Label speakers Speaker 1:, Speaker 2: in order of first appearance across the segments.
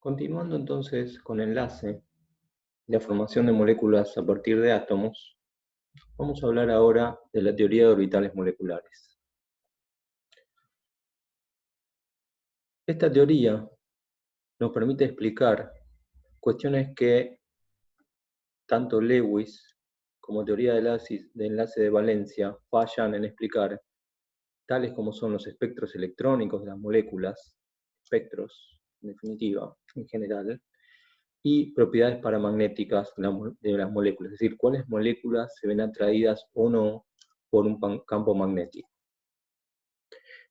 Speaker 1: Continuando entonces con el enlace, la formación de moléculas a partir de átomos, vamos a hablar ahora de la teoría de orbitales moleculares. Esta teoría nos permite explicar cuestiones que tanto Lewis como teoría de enlace de valencia fallan en explicar, tales como son los espectros electrónicos de las moléculas, espectros en definitiva, en general, y propiedades paramagnéticas de las moléculas, es decir, cuáles moléculas se ven atraídas o no por un campo magnético.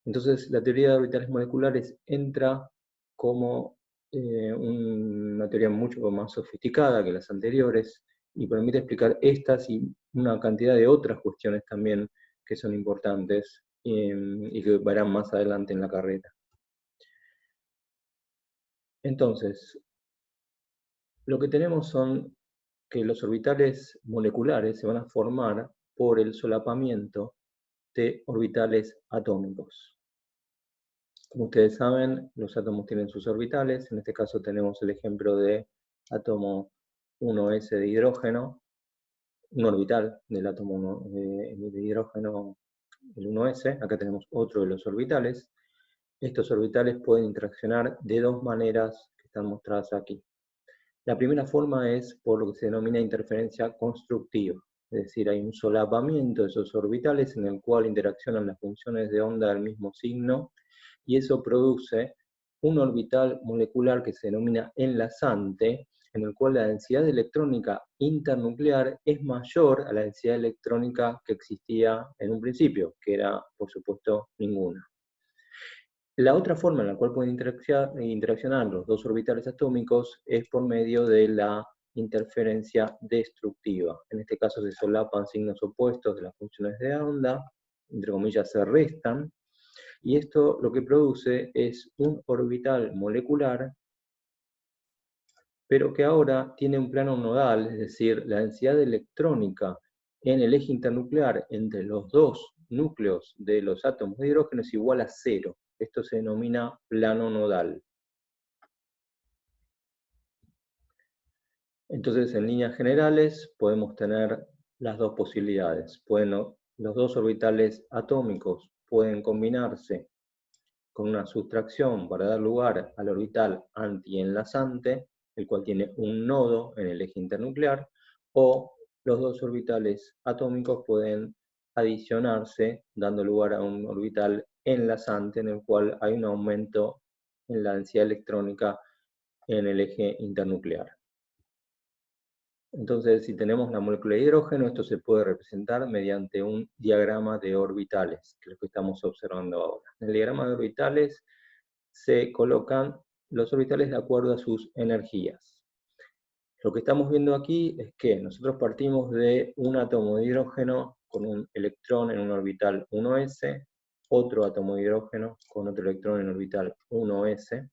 Speaker 1: Entonces, la teoría de orbitales moleculares entra como una teoría mucho más sofisticada que las anteriores y permite explicar estas y una cantidad de otras cuestiones también que son importantes y que verán más adelante en la carrera. Entonces, lo que tenemos son que los orbitales moleculares se van a formar por el solapamiento de orbitales atómicos. Como ustedes saben, los átomos tienen sus orbitales. En este caso tenemos el ejemplo de átomo 1s de hidrógeno, un orbital del átomo de hidrógeno, el 1s. Acá tenemos otro de los orbitales. Estos orbitales pueden interaccionar de dos maneras que están mostradas aquí. La primera forma es por lo que se denomina interferencia constructiva, es decir, hay un solapamiento de esos orbitales en el cual interaccionan las funciones de onda del mismo signo, y eso produce un orbital molecular que se denomina enlazante, en el cual la densidad electrónica internuclear es mayor a la densidad electrónica que existía en un principio, que era, por supuesto, ninguna. La otra forma en la cual pueden interaccionar los dos orbitales atómicos es por medio de la interferencia destructiva. En este caso se solapan signos opuestos de las funciones de onda, entre comillas se restan, y esto lo que produce es un orbital molecular, pero que ahora tiene un plano nodal, es decir, la densidad electrónica en el eje internuclear entre los dos núcleos de los átomos de hidrógeno es igual a 0. Esto se denomina plano nodal. Entonces, en líneas generales, podemos tener las dos posibilidades. Los dos orbitales atómicos pueden combinarse con una sustracción para dar lugar al orbital antienlazante, el cual tiene un nodo en el eje internuclear, o los dos orbitales atómicos pueden adicionarse, dando lugar a un orbital enlazante en el cual hay un aumento en la densidad electrónica en el eje internuclear. Entonces, si tenemos la molécula de hidrógeno, esto se puede representar mediante un diagrama de orbitales, que es lo que estamos observando ahora. En el diagrama de orbitales se colocan los orbitales de acuerdo a sus energías. Lo que estamos viendo aquí es que nosotros partimos de un átomo de hidrógeno con un electrón en un orbital 1s, otro átomo de hidrógeno con otro electrón en orbital 1s,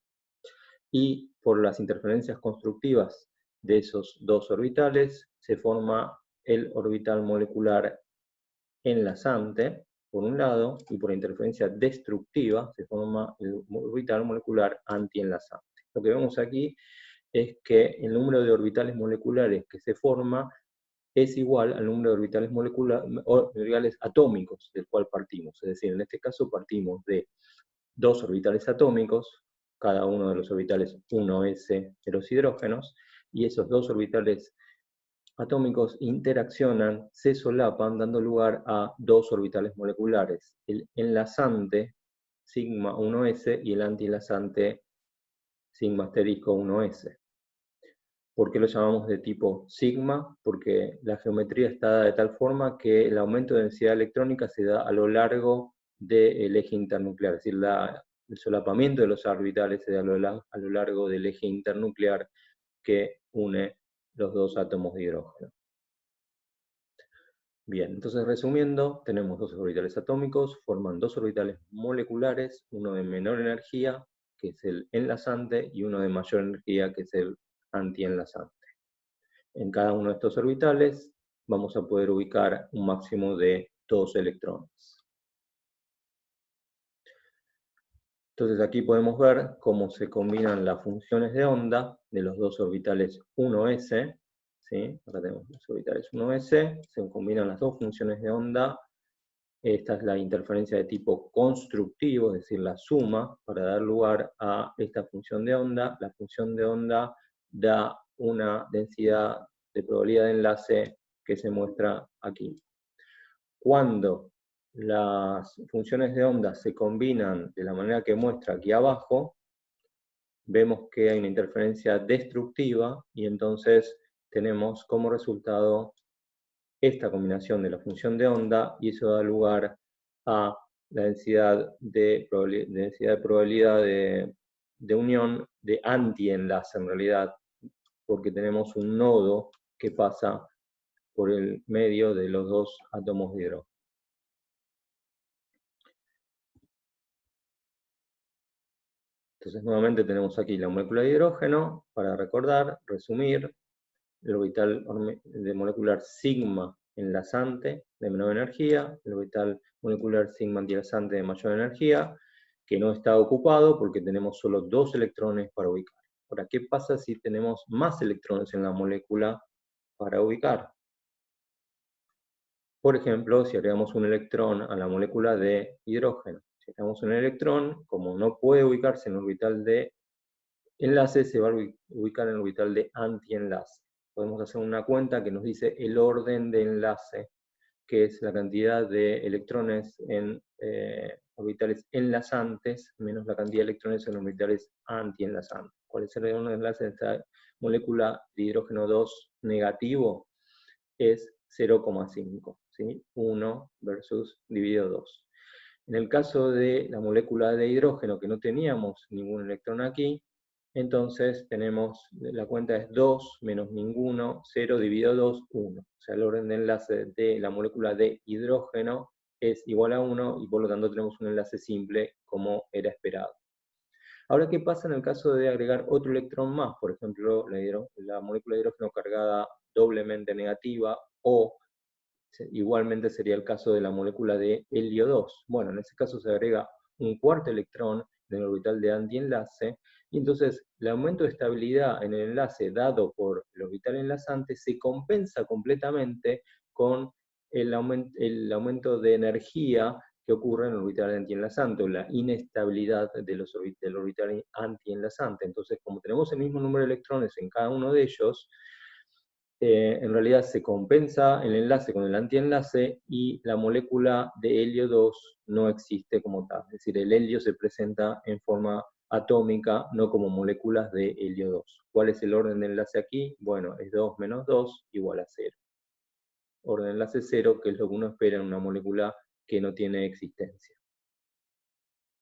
Speaker 1: y por las interferencias constructivas de esos dos orbitales se forma el orbital molecular enlazante, por un lado, y por interferencia destructiva se forma el orbital molecular antienlazante. Lo que vemos aquí es que el número de orbitales moleculares que se forma es igual al número de orbitales atómicos del cual partimos. Es decir, en este caso partimos de dos orbitales atómicos, cada uno de los orbitales 1s de los hidrógenos, y esos dos orbitales atómicos interaccionan, se solapan, dando lugar a dos orbitales moleculares, el enlazante sigma 1s y el antienlazante sigma asterisco 1s. ¿Por qué lo llamamos de tipo sigma? Porque la geometría está dada de tal forma que el aumento de densidad electrónica se da a lo largo del eje internuclear, es decir, el solapamiento de los orbitales se da a lo largo del eje internuclear que une los dos átomos de hidrógeno. Bien, entonces resumiendo, tenemos dos orbitales atómicos, forman dos orbitales moleculares, uno de menor energía, que es el enlazante, y uno de mayor energía, que es el antienlazante. En cada uno de estos orbitales vamos a poder ubicar un máximo de 2 electrones. Entonces aquí podemos ver cómo se combinan las funciones de onda de los dos orbitales 1s, ¿sí? Acá tenemos los orbitales 1s, se combinan las dos funciones de onda. Esta es la interferencia de tipo constructivo, es decir, la suma, para dar lugar a esta función de onda. La función de onda da una densidad de probabilidad de enlace que se muestra aquí. Cuando las funciones de onda se combinan de la manera que muestra aquí abajo, vemos que hay una interferencia destructiva y entonces tenemos como resultado esta combinación de la función de onda y eso da lugar a la densidad de probabilidad de unión de antienlace en realidad, porque tenemos un nodo que pasa por el medio de los dos átomos de hidrógeno. Entonces nuevamente tenemos aquí la molécula de hidrógeno, para recordar, resumir, el orbital de molecular sigma enlazante de menor energía, el orbital molecular sigma antienlazante de mayor energía, que no está ocupado porque tenemos solo 2 electrones para ubicar. Ahora, ¿qué pasa si tenemos más electrones en la molécula para ubicar? Por ejemplo, si agregamos un electrón a la molécula de hidrógeno. Si agregamos un electrón, como no puede ubicarse en el orbital de enlace, se va a ubicar en el orbital de antienlace. Podemos hacer una cuenta que nos dice el orden de enlace, que es la cantidad de electrones en orbitales enlazantes menos la cantidad de electrones en orbitales antienlazantes. ¿Cuál es el orden de enlace de esta molécula de hidrógeno 2 negativo? Es 0,5, ¿sí? 1 versus dividido 2. En el caso de la molécula de hidrógeno, que no teníamos ningún electrón aquí, entonces tenemos, la cuenta es 2 menos ninguno, 0 dividido 2, 1. O sea, el orden de enlace de la molécula de hidrógeno es igual a 1 y por lo tanto tenemos un enlace simple como era esperado. Ahora, ¿qué pasa en el caso de agregar otro electrón más? Por ejemplo, la molécula de hidrógeno cargada doblemente negativa o igualmente sería el caso de la molécula de helio 2. Bueno, en ese caso se agrega un cuarto electrón en el orbital de antienlace, y entonces el aumento de estabilidad en el enlace dado por el orbital enlazante se compensa completamente con el aumento de energía que ocurre en el orbital antienlazante, o la inestabilidad del orbital antienlazante. Entonces, como tenemos el mismo número de electrones en cada uno de ellos, en realidad se compensa el enlace con el antienlace y la molécula de helio 2 no existe como tal. Es decir, el helio se presenta en forma atómica, no como moléculas de helio 2. ¿Cuál es el orden de enlace aquí? Bueno, es 2 menos 2 igual a 0. Orden de enlace 0, que es lo que uno espera en una molécula que no tiene existencia.